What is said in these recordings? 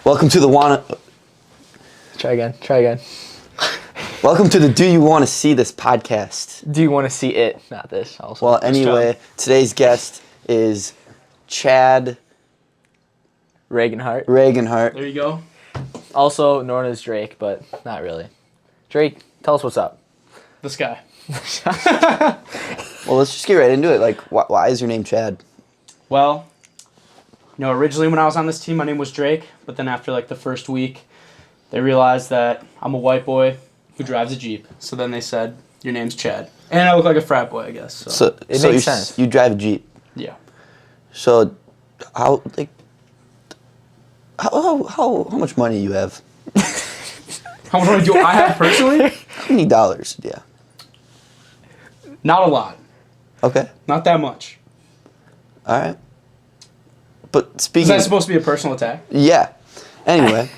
Welcome to the wanna. Try again. Welcome to the Do You Want to See This podcast. Do you want to see it? Not this. Also. Well, anyway, today's guest is Chad Regenhart. There you go. Also known as Drake, but not really. Drake, tell us what's up. This guy. Well, let's just get right into it. Like, why is your name Chad? Well, originally when I was on this team, my name was Drake, but then after like the first week, they realized that I'm a white boy who drives a Jeep. So then they said, your name's Chad. And I look like a frat boy, I guess. So It makes sense. You drive a Jeep. yeah. So, how much money you have? How much money do I have personally? How many dollars? Yeah. Not a lot. Okay. Not that much. All right. But Is speaking. that supposed to be a personal attack? Yeah. Anyway.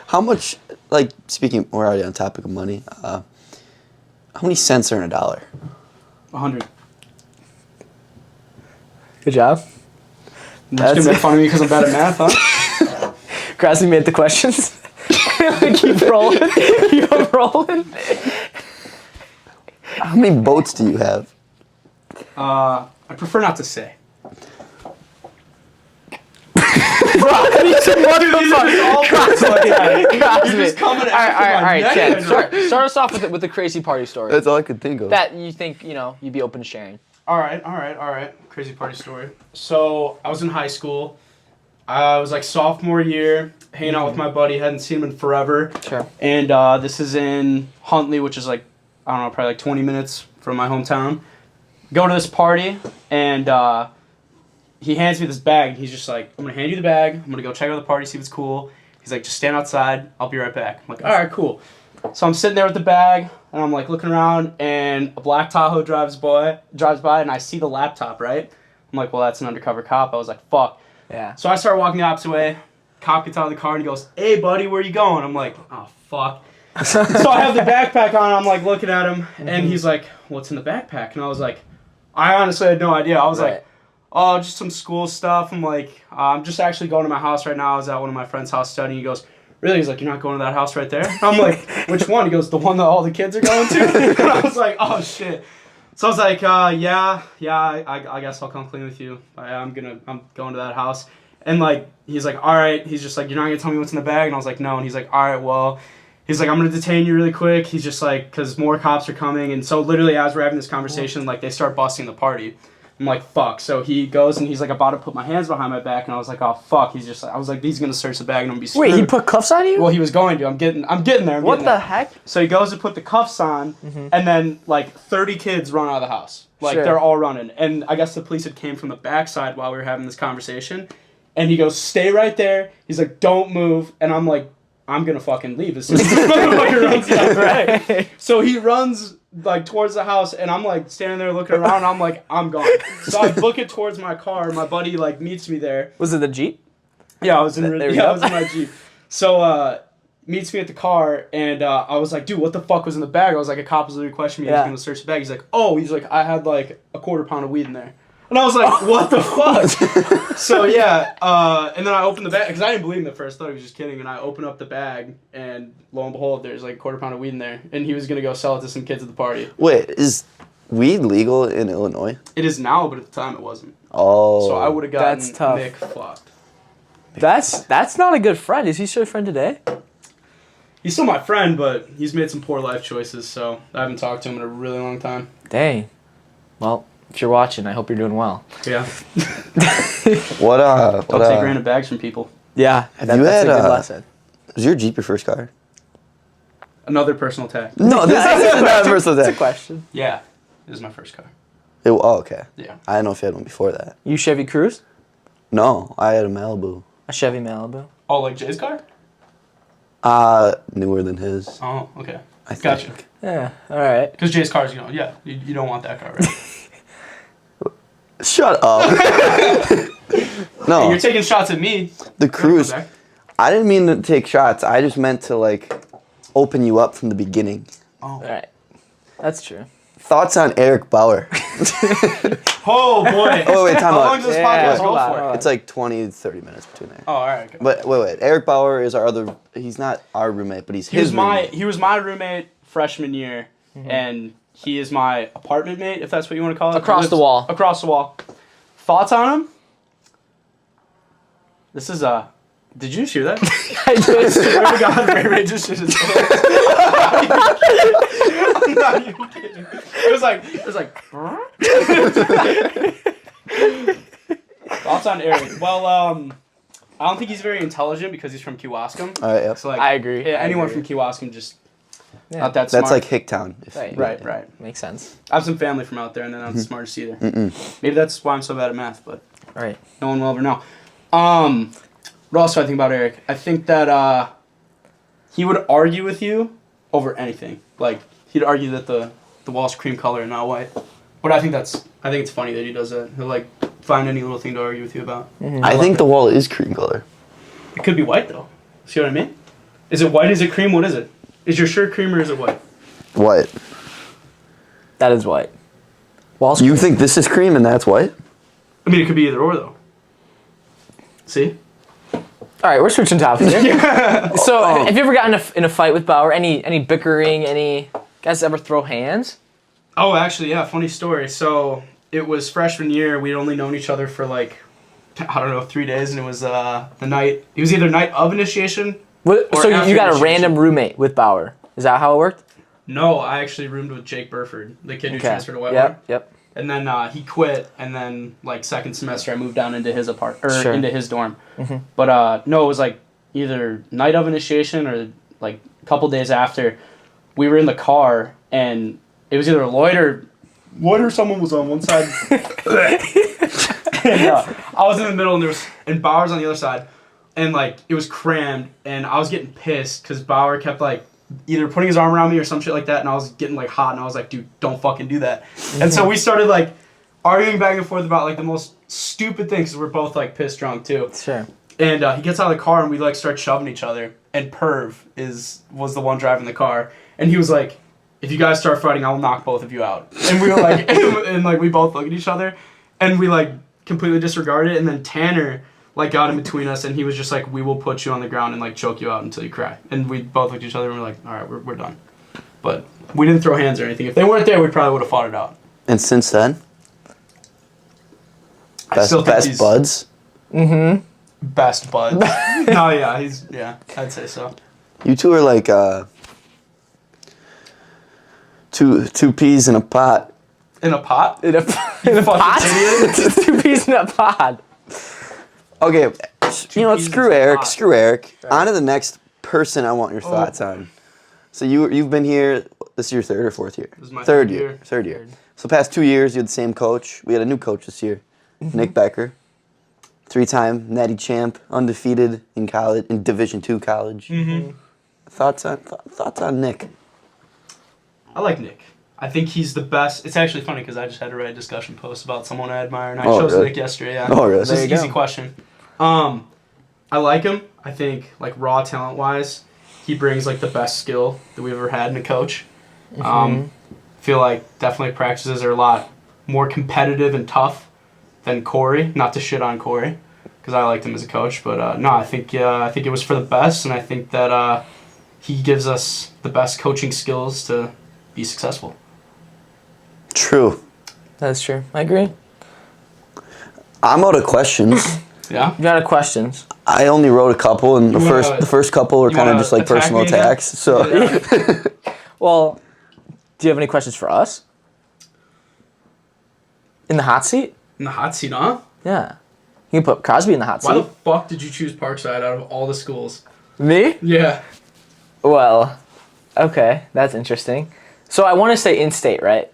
How much, like, speaking, we're already on topic of money, how many cents are in a dollar? 100. Good job. You're just gonna make fun of me because I'm bad at math, huh? Grassy made the questions. Keep rolling. Keep rolling. How many boats do you have? I prefer not to say. All right, Chad. Start us off with the crazy party story. That's all I could think of. That you think, you'd be open to sharing. All right. Crazy party story. So I was in high school. I was like sophomore year, hanging out with my buddy. Hadn't seen him in forever. Sure. And this is in Huntley, which is like, I don't know, probably like 20 minutes from my hometown. Go to this party, and he hands me this bag. And he's just like, I'm going to hand you the bag. I'm going to go check out the party, see if it's cool. He's like, just stand outside. I'll be right back. I'm like, all right, cool. So I'm sitting there with the bag, and I'm like looking around, and a black Tahoe drives by, and I see the laptop, right? I'm like, well, that's an undercover cop. I was like, fuck. Yeah. So I start walking the opposite way. Cop gets out of the car and he goes, hey, buddy, where you going? I'm like, oh, fuck. So I have the backpack on. I'm like looking at him, and he's like, what's in the backpack? And I was like, I honestly had no idea. I was like, oh, just some school stuff. I'm like, I'm just actually going to my house right now. I was at one of my friend's house studying. He goes, really? He's like, you're not going to that house right there? I'm like, which one? He goes, the one that all the kids are going to? And I was like, oh, shit. So I was like, yeah, I guess I'll come clean with you. I'm going to that house. And like, he's like, all right. He's just like, you're not going to tell me what's in the bag? And I was like, no. And he's like, all right, well. He's like, I'm going to detain you really quick. He's just like, because more cops are coming. And so literally as we're having this conversation, like they start busting the party. I'm like, fuck. So he goes and he's like about to put my hands behind my back. And I was like, oh, fuck. He's just like, I was like, he's going to search the bag and I'm going to be screwed. Wait, he put cuffs on you? Well, he was going to. I'm getting there. What the heck? So he goes to put the cuffs on, and then like 30 kids run out of the house. Like Sure. they're all running. And I guess the police had came from the backside while we were having this conversation. And he goes, stay right there. He's like, don't move. And I'm like, I'm going to fucking leave as soon as this motherfucker runs down the way. So he runs like towards the house, and I'm like standing there looking around, and I'm like, I'm gone. So I book it towards my car. My buddy like meets me there. Was it the Jeep? Yeah, I was in There we go. I was in my Jeep. So meets me at the car, and I was like, dude, what the fuck was in the bag? I was like, a cop was literally questioning me. Yeah. He was going to search the bag. He's like, oh, I had like a quarter pound of weed in there. And I was like, what the fuck? So yeah, and then I opened the bag, because I didn't believe him at first. I thought he was just kidding. And I opened up the bag, and lo and behold, there's like a quarter pound of weed in there. And he was going to go sell it to some kids at the party. Wait, is weed legal in Illinois? It is now, but at the time it wasn't. Oh. So I would have gotten That's tough. Mick fucked. That's not a good friend. Is he still your friend today? He's still my friend, but he's made some poor life choices, so I haven't talked to him in a really long time. Dang. Well, if you're watching, I hope you're doing well. Yeah. What Don't take random bags from people. Yeah. you That's had, a good lesson. was your Jeep your first car? Another personal attack. No, this isn't a personal That's a attack. question. Yeah. This is my first car. Oh, okay. Yeah. I didn't know if you had one before that. You Chevy Cruze? No, I had a Malibu. A Chevy Malibu? Oh, like Jay's car? Newer than his. Oh, okay. I think. Gotcha. Yeah, alright. Because Jay's car is, you don't want that car, right? Shut up. No. Hey, you're taking shots at me. The Cruise. Come back. I didn't mean to take shots. I just meant to like open you up from the beginning. Oh. Alright. That's true. Thoughts on Eric Bauer? Oh boy. Oh wait, time How out. long does this Yeah, podcast hold go on, for? hold on. It's like 20, 30 minutes between there. Oh, all right. Okay. But wait. Eric Bauer is our other. He's not our roommate, but he's his roommate. He was my roommate freshman year, and he is my apartment mate, if that's what you want to call it. Across He the lives wall. Across the wall. Thoughts on him? This is Did you just hear that? I just, Swear to God, Ray just shit his pants. I'm not even kidding. It was like. Thoughts on Eric? Well, I don't think he's very intelligent because he's from Kewaskum. All right, yep. So like, I agree. yeah, I anyone agree. from Kewaskum just Yeah. not that smart. That's like Hicktown. Right. Makes sense. I have some family from out there, and they're not the smartest either. Maybe that's why I'm so bad at math, but All right. no one will ever know. What else do I think about Eric? I think that he would argue with you over anything. Like he'd argue that the wall's cream color and not white. But I think it's funny that he does that. He'll like find any little thing to argue with you about. I think the wall is cream color. It could be white though. See what I mean? Is it white? Is it cream? What is it? Is your shirt cream or is it white? What? That is white. Wall's You think this is cream and that's white? I mean, it could be either or though. See? All right, we're switching topics here. So, have you ever gotten in a fight with Bauer? Any bickering? Any guys ever throw hands? Oh, actually, yeah, funny story. So it was freshman year. We'd only known each other for like, I don't know, 3 days, and it was the night. It was either night of initiation. What, Or so you after got a initiation. random roommate with Bauer? Is that how it worked? No, I actually roomed with Jake Burford, the kid who transferred to Whitewater. Yep. And then he quit, and then like second semester, I moved down into his Sure. into his dorm. But no, it was like either night of initiation or like a couple days after. We were in the car, and it was either Lloyd or someone was on one side. And, I was in the middle, and Bauer's on the other side, and like it was crammed, and I was getting pissed because Bauer kept like either putting his arm around me or some shit like that, and I was getting like hot, and I was like, dude, don't fucking do that. And so we started like arguing back and forth about like the most stupid things because we're both like pissed drunk too. Sure. And he gets out of the car, and we like start shoving each other, and Perv was the one driving the car, and he was like, if you guys start fighting, I will knock both of you out. And we were like, and like we both look at each other, and we like completely disregarded it, and then Tanner like got in between us, and he was just like, we will put you on the ground and like choke you out until you cry. And we both looked at each other and we're like, all right, we're done. But we didn't throw hands or anything. If they weren't there, we probably would have fought it out. And since then, I still think best he's buds. best buds. No, yeah, I'd say so. You two are like two peas in a pot. In a pot? In a fucking pot? idiot. 2 peas in a pod. Okay, you know what? peas Screw in a Eric. pot. Screw Eric. On to the next person. I want your thoughts on. So you've been here. This is your third or fourth year. This is my third third year. year. Third year. So past 2 years, you had the same coach. We had a new coach this year, Nick Becker, 3-time Natty champ, undefeated in college, in Division II college. Thoughts on Nick? I like Nick. I think he's the best. It's actually funny because I just had to write a discussion post about someone I admire, and I Oh, chose really? Nick yesterday. Yeah. Oh, really? It's just There an you easy go. question. I like him. I think like raw talent wise, he brings like the best skill that we've ever had in a coach. Feel like definitely practices are a lot more competitive and tough than Corey. Not to shit on Corey, because I liked him as a coach, but no, I think it was for the best, and I think that he gives us the best coaching skills to be successful. True. That's true. I agree. I'm out of questions. Yeah. You got questions? I only wrote a couple, and You wanna- the first couple were you kind of wanna just like attack personal me again? attacks. So Well, do you have any questions for us? In the hot seat? In the hot seat, huh? Yeah. You can put Crosby in the hot Why seat. the fuck did you choose Parkside out of all the schools? Me? Yeah. Well, okay, that's interesting. So I want to say in-state, right?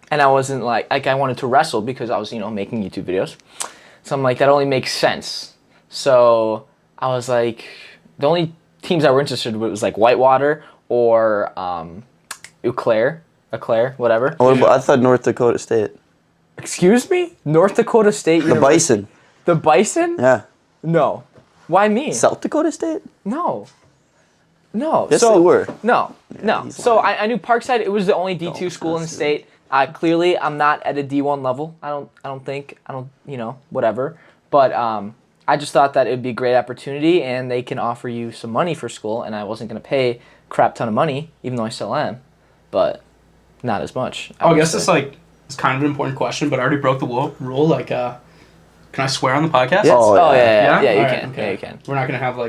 And I wasn't like I wanted to wrestle because I was, making YouTube videos. So I'm like, that only makes sense. So I was like, the only teams I were interested with was like Whitewater or Eau Claire, whatever. I thought North Dakota State, Excuse me? North Dakota State the University. Bison. The Bison? Yeah, No. Why me? South Dakota State. No. No. Yes, so, they were. No. he's So lying. I knew Parkside. It was the only D2 Don't school in the trust state. Clearly, I'm not at a D1 level. I don't think. Whatever. But I just thought that it'd be a great opportunity, and they can offer you some money for school, and I wasn't gonna pay a crap ton of money, even though I still am, but not as much. I guess it's kind of an important question, but I already broke the rule. Like, can I swear on the podcast? Yes. Oh yeah, Yeah? you Alright, can. okay. Yeah, you can. We're not gonna have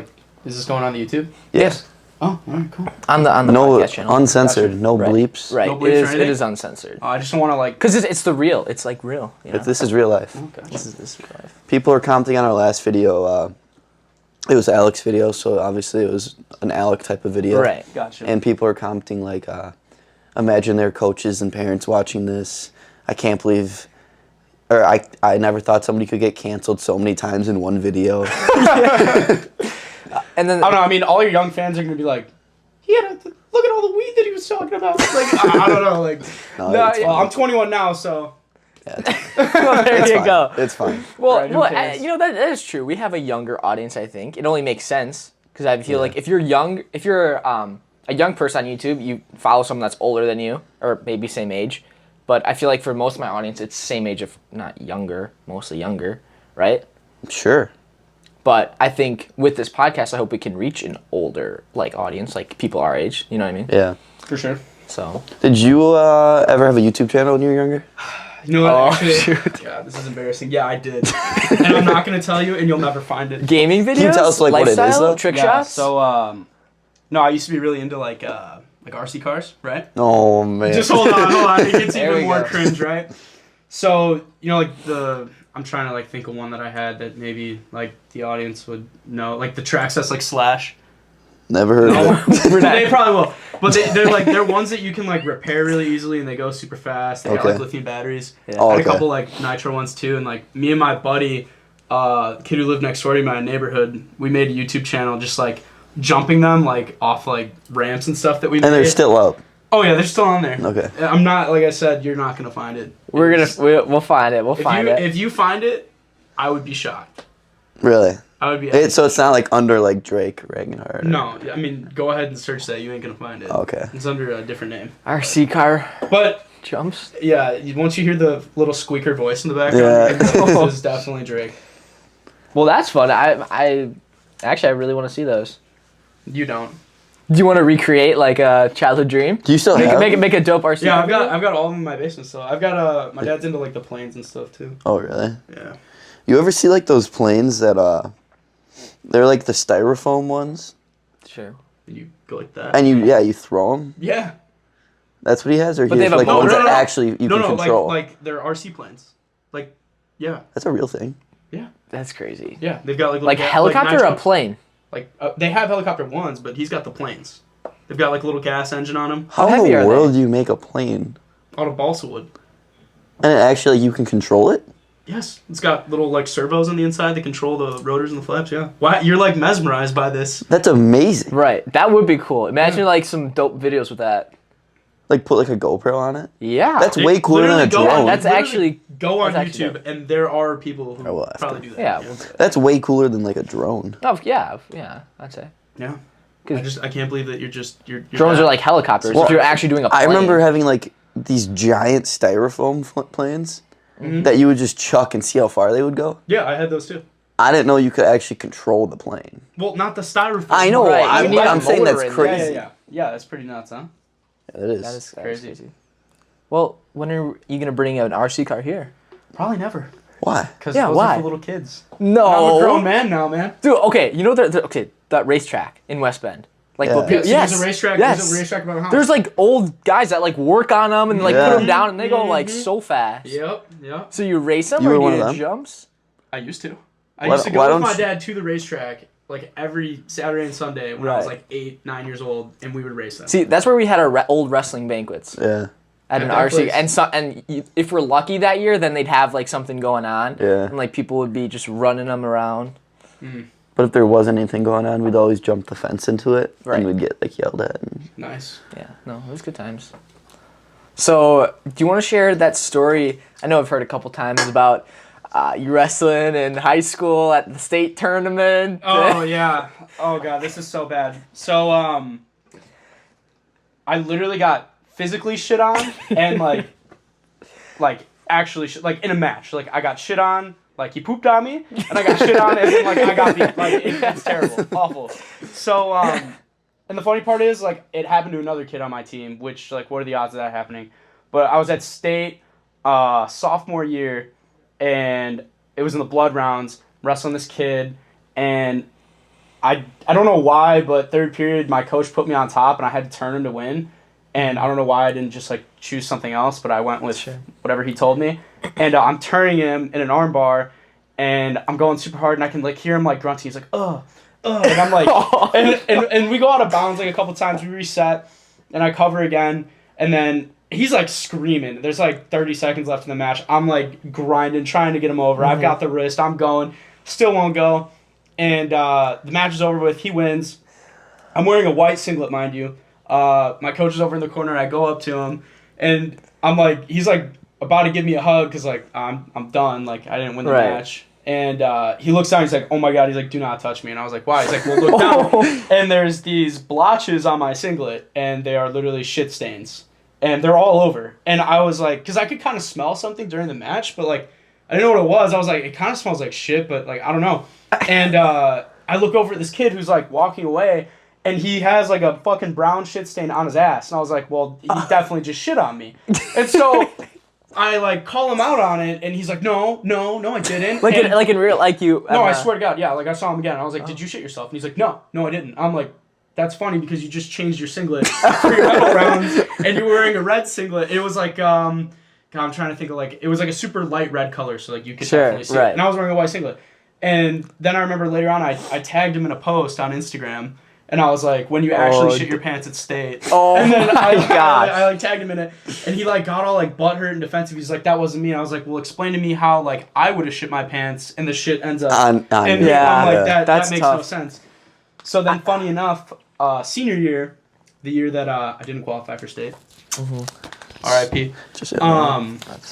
is this going on the YouTube? Yes. Oh, all right, cool. On the No podcast channel. uncensored. No Right. bleeps. Right. No bleeps or It anything? is uncensored. I just don't want to Because it's the real. It's like real. You know? But this is real life. Okay. This is real life. People are commenting on our last video. It was Alec's video, so obviously it was an Alec type of video. Right. Gotcha. And people are commenting like, imagine their coaches and parents watching this. I can't believe, or I never thought somebody could get canceled so many times in one video. And then I don't know. I mean, all your young fans are gonna be like, look at all the weed that he was talking about. Like, I don't know. Like, No, it's yeah. well, I'm 21 now, so there it's you fine. go. It's fine. Well, Right, who cares? that is true. We have a younger audience. I think it only makes sense because I feel like if you're a young person on YouTube, you follow someone that's older than you or maybe same age. But I feel like for most of my audience, it's same age, if not younger, mostly younger, right? Sure. But I think with this podcast, I hope we can reach an older audience, like people our age. You know what I mean? Yeah. for sure. So Did you ever have a YouTube channel when you were younger? You know what? Oh, Actually, shoot. God, this is embarrassing. Yeah, I did, and I'm not gonna tell you, and you'll never find it. gaming videos, you tell us, like, what it is, lifestyle, though? trick Yeah, shots. So, no, I used to be really into like RC cars, right? Oh man. Just hold on. It gets There even we more go. cringe, right? So, I'm trying to think of one that I had that maybe the audience would know, like the tracks that's like Slash. Never heard of it. They probably will, but they're ones that you can repair really easily, and they go super fast. They got Okay. lithium batteries. Yeah. Oh, I had okay. a couple nitro ones too, and me and my buddy, kid who lived next door to me in my neighborhood, we made a YouTube channel just jumping them off ramps and stuff that we made. And they're still up. Oh yeah, they're still on there. Okay. I'm not, like I said, you're not gonna find it. We'll find it. We'll find it. If you find it, I would be shocked. Really? I would be. So it's not under Drake or Regenhart? No, I mean, go ahead and search that. You ain't gonna find it. Okay. It's under a different name. RC car But jumps. yeah, once you hear the little squeaker voice in the background, Yeah. this is definitely Drake. Well, that's fun. I really want to see those. You don't. Do you want to recreate a childhood dream? Do you still have? Make a dope RC. Yeah, video? I've got all of them in my basement still. I've got my dad's into the planes and stuff too. Oh really? Yeah. You ever see those planes that they're the styrofoam ones, Sure. You go like that. and you throw them. Yeah. That's what he has, or But he they has have a ones motor? that actually you can control. they're RC planes. Yeah. That's a real thing. Yeah. That's crazy. Yeah. They've got Like helicopter or a nitro- plane? They have helicopter ones, but he's got the planes. They've got a little gas engine on them. How in heavy the are they? world do you make a plane? Out of balsa wood. And it actually you can control it? Yes, it's got little servos on the inside that control the rotors and the flaps. Yeah, why you're mesmerized by this? That's amazing. Right. That would be cool. Imagine some dope videos with that. Put a GoPro on it? Yeah. That's way cooler than a Literally go on- drone. That's literally actually- go on that's actually YouTube, and there are people who I will have probably to. do that. Yeah. yeah. We'll do it. That's way cooler than a drone. Oh yeah. I'd say. Yeah. 'Cause I can't believe that you're drones that- are like helicopters. Well, if you're actually doing a plane. I remember having these giant styrofoam planes that you would just chuck and see how far they would go. Yeah, I had those too. I didn't know you could actually control the plane. Well, not the styrofoam. I know. Right, you need a I'm saying motor that's in there. crazy. Yeah, that's pretty nuts, huh? Yeah, it is. That is Crazy. crazy. Well, when are you gonna bring an RC car here? Probably never. Why? Because Yeah, those why? are for little kids. No. I'm a grown man now, man. Dude, okay, you know that racetrack in West Bend. Yeah. what Yeah, people- so yes. there's a racetrack. Yes. There's a racetrack by my house. There's old guys that work on them and Yeah. put them down and they go so fast. Yep. So you race them You or were do one you of do them? jumps? I used to. I Why- used to why go don't with my you- dad to the racetrack every Saturday and Sunday when I was Right. 8, 9 years old, and we would race them. See, that's where we had our old wrestling banquets Yeah. at an that RC. place. If we're lucky that year, then they'd have something going on. Yeah. And people would be just running them around. But if there wasn't anything going on, we'd always jump the fence into it, Right. and we'd get yelled at. And Nice. Yeah, no, it was good times. So, do you want to share that story? I know I've heard a couple times about you wrestling in high school at the state tournament. Oh yeah. Oh god, this is so bad. So I literally got physically shit on and like actually like in a match. Like I got shit on. Like he pooped on me, and I got shit on, and then like I got beat. Like it's terrible, awful. So and the funny part is like it happened to another kid on my team. Which like what are the odds of that happening? But I was at state sophomore year, and it was in the blood rounds wrestling this kid, and I don't know why, but third period my coach put me on top, and I had to turn him to win. And I don't know why I didn't just like choose something else, but I went with whatever he told me. And I'm turning him in an arm bar, and I'm going super hard, and I can like hear him like grunting. He's like, ugh. And I'm like, and we go out of bounds like a couple times. We reset, and I cover again, and then he's like screaming. There's like 30 seconds left in the match. I'm like grinding, trying to get him over. I've got the wrist. I'm going. Still won't go. And the match is over with. He wins. I'm wearing a white singlet, mind you. My coach is over in the corner, and I go up to him, and I'm like, he's like about to give me a hug because like I'm done, like I didn't win the match, and he looks down, he's like, oh my god, he's like, do not touch me, and I was like, why? He's like, well, look down, and there's these blotches on my singlet, and they are literally shit stains, and they're all over, and I was like, because I could kind of smell something during the match, but like I didn't know what it was. I was like, it kind of smells like shit, but like I don't know, and I look over at this kid who's like walking away. And he has like a fucking brown shit stain on his ass. And I was like, well, he definitely just shit on me. And so I like call him out on it. And he's like, no, I didn't. Like in real, like you. No, I swear to God. Yeah, like I saw him again. I was like, did you shit yourself? And he's like, no, I didn't. I'm like, that's funny because you just changed your singlet for your medal rounds. And you're wearing a red singlet. It was like, God, I'm trying to think of like, it was like a super light red color. So like you could definitely see it. And I was wearing a white singlet. And then I remember later on, I tagged him in a post on Instagram. And I was like, when you actually shit your pants at state. Oh, and then I like tagged him in it. And he like got all like butthurt and defensive. He's like, that wasn't me. And I was like, well, explain to me how like I would have shit my pants and the shit ends up. And I'm like, that makes no sense. So then funny enough, senior year, the year that I didn't qualify for state. R.I.P.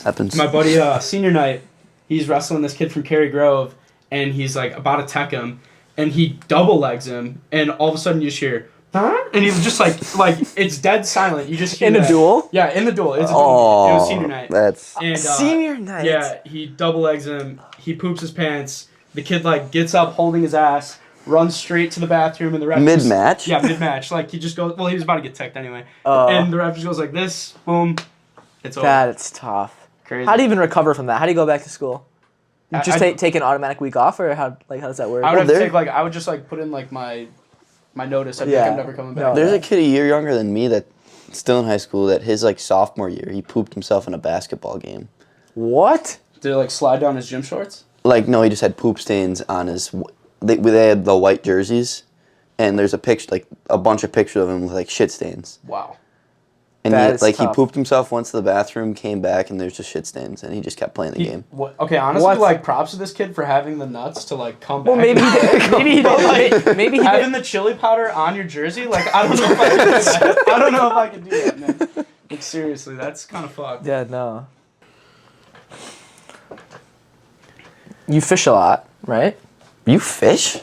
Happens. My buddy, senior night, he's wrestling this kid from Cary Grove. And he's like about to tech him. And he double legs him, and all of a sudden you just hear, huh? And he's just like it's dead silent. You just hear in a duel. Yeah, in the duel. It's a duel. It was senior night. That's senior night. Yeah, he double legs him. He poops his pants. The kid like gets up, holding his ass, runs straight to the bathroom, and the ref mid match. Yeah, mid match. Like he just goes. Well, he was about to get teched anyway, and the ref just goes like this. Boom. It's over. That's tough. Crazy. How do you even recover from that? How do you go back to school? You just take an automatic week off, or how does that work? I would have to take I would just like put in like my notice. I'd be like, I'm never coming back. There's a kid a year younger than me that's still in high school that his like sophomore year he pooped himself in a basketball game. What? Did it like slide down his gym shorts? Like no, he just had poop stains on his. They had the white jerseys, and there's a picture like a bunch of pictures of him with like shit stains. Wow. And he pooped himself, went to the bathroom, came back, and there's just shit stains, and he just kept playing the game. Okay, honestly, like props to this kid for having the nuts to like come back. Well, maybe he did. Maybe he having the chili powder on your jersey. Like I don't know if I can do that. I don't know if I can do that, man. Like seriously, that's kind of fucked. Yeah, no. You fish a lot, right? You fish?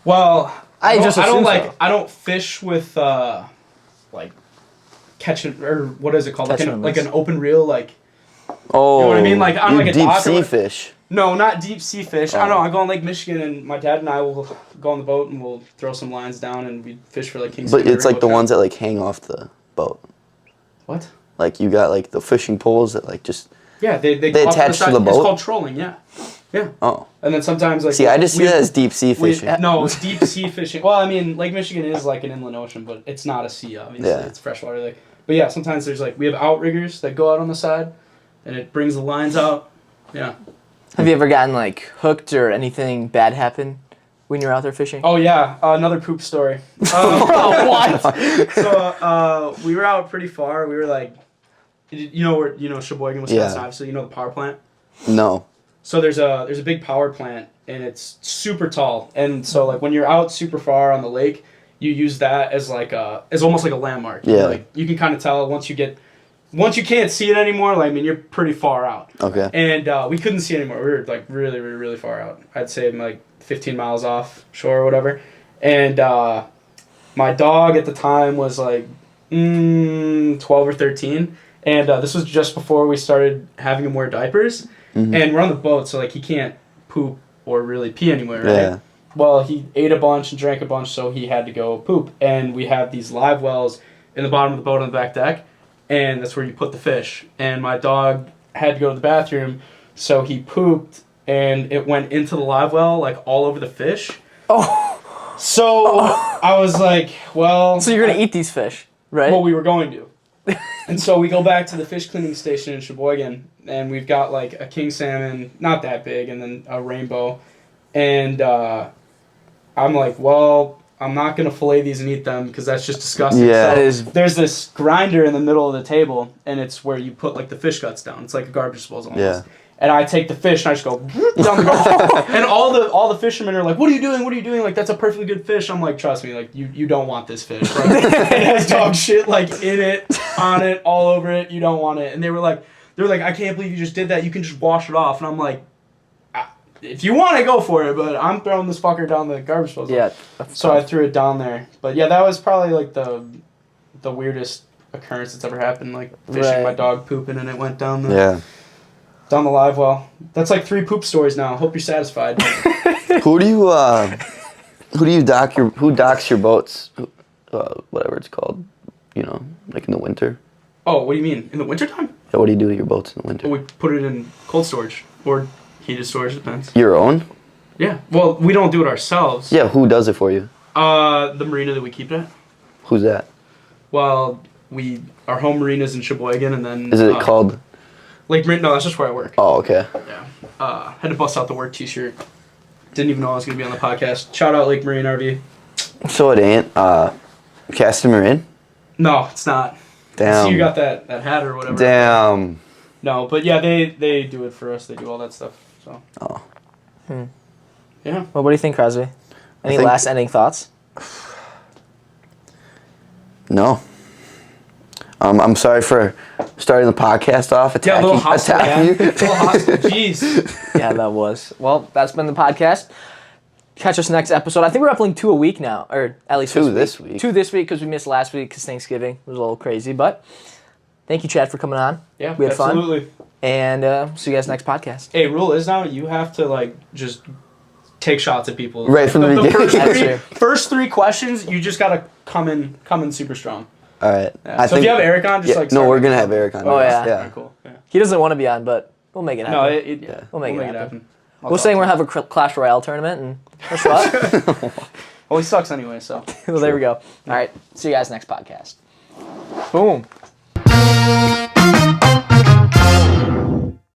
Well, I don't fish with like. Catching or what is it called? Like an open reel, like. Oh. You know what I mean? Like on like a deep dock sea fish. No, not deep sea fish. I don't know. I go on Lake Michigan, and my dad and I will go on the boat, and we'll throw some lines down, and we fish for like king. But it's like the ones that like hang off the boat. What? Like you got like the fishing poles that like just. Yeah, they attach to the boat. It's called trolling. Yeah. Yeah. Oh. And then sometimes like. See, I just see that as deep sea fishing. No, it's deep sea fishing. Well, I mean, Lake Michigan is like an inland ocean, but it's not a sea. Obviously, it's freshwater lake. But yeah, sometimes there's like we have outriggers that go out on the side, and it brings the lines out. Yeah. Have you ever gotten like hooked or anything bad happen when you're out there fishing? Oh yeah, another poop story. What? So we were out pretty far. We were like, Sheboygan, Wisconsin. Obviously, you know the power plant. No. So there's a big power plant, and it's super tall. And so like when you're out super far on the lake, you use that as almost like a landmark. Yeah. Like you can kind of tell once you can't see it anymore. Like I mean, you're pretty far out. Okay. And we couldn't see anymore. We were like really, really, really far out. I'd say like 15 miles off shore or whatever. And my dog at the time was like 12 or 13, And this was just before we started having him wear diapers. Mm-hmm. And we're on the boat, so like he can't poop or really pee anywhere, right? Yeah. Well, he ate a bunch and drank a bunch, so he had to go poop. And we have these live wells in the bottom of the boat on the back deck, and that's where you put the fish. And my dog had to go to the bathroom, so he pooped, and it went into the live well, like all over the fish. Oh. So I was like, well... So you're going to eat these fish, right? Well, we were going to. And so we go back to the fish cleaning station in Sheboygan, and we've got like a king salmon, not that big, and then a rainbow. And I'm like, well, I'm not going to fillet these and eat them because that's just disgusting. Yeah. So there's this grinder in the middle of the table, and it's where you put like the fish guts down. It's like a garbage disposal almost. Yeah. And I take the fish and I just go down the garbage. And all the fishermen are like, what are you doing? What are you doing? Like, that's a perfectly good fish. I'm like, trust me, like you don't want this fish. Like, it has dog shit like in it, on it, all over it. You don't want it. And they were like, I can't believe you just did that. You can just wash it off. And I'm like, if you want to, go for it. But I'm throwing this fucker down the garbage disposal. Yeah. So I threw it down there. But yeah, that was probably like the weirdest occurrence that's ever happened. Like fishing my dog pooping and it went down the down the live well. That's like 3 poop stories now. Hope you're satisfied. Who docks your boats? Whatever it's called. You know, like in the winter. Oh, what do you mean? In the wintertime? Yeah, what do you do to your boats in the winter? Well, we put it in cold storage or heated storage, depends. Your own? Yeah. Well, we don't do it ourselves. Yeah, who does it for you? The marina that we keep it at. Who's that? Well, our home marina's in Sheboygan, and then... Is it called... Lake Marina? No, that's just where I work. Oh, okay. Yeah. Had to bust out the work t-shirt. Didn't even know I was going to be on the podcast. Shout out Lake Marine RV. So it ain't, Castor Marine? No, it's not. Damn. So you got that hat or whatever. Damn. No, but yeah, they do it for us. They do all that stuff. So. Oh. Yeah. Well, what do you think, Crosby? Any think- last ending thoughts? No. I'm sorry for starting the podcast off attacking, a little hostile, attacking yeah. you. A little hostile. Jeez. Yeah, that was. Well, that's been the podcast. Catch us next episode. I think we're uploading 2 a week now, or at least 2 this week. 2 this week because we missed last week because Thanksgiving was a little crazy. But thank you, Chad, for coming on. Yeah, we had absolutely. fun. And see you guys next podcast. Hey, rule is now you have to like just take shots at people Right from the beginning. first 3 questions. You just gotta come in super strong. All right. Yeah. So if you have Eric on, just no, we're gonna have Eric on. Oh, yeah. Yeah. Alright, cool. Yeah. He doesn't want to be on, but we'll make it happen. No, We'll make it happen. I'll We'll talk say to we're him. going to have a Clash Royale tournament, and guess what? Well, he sucks anyway, so. Well, there we go. All right. See you guys next podcast. Boom.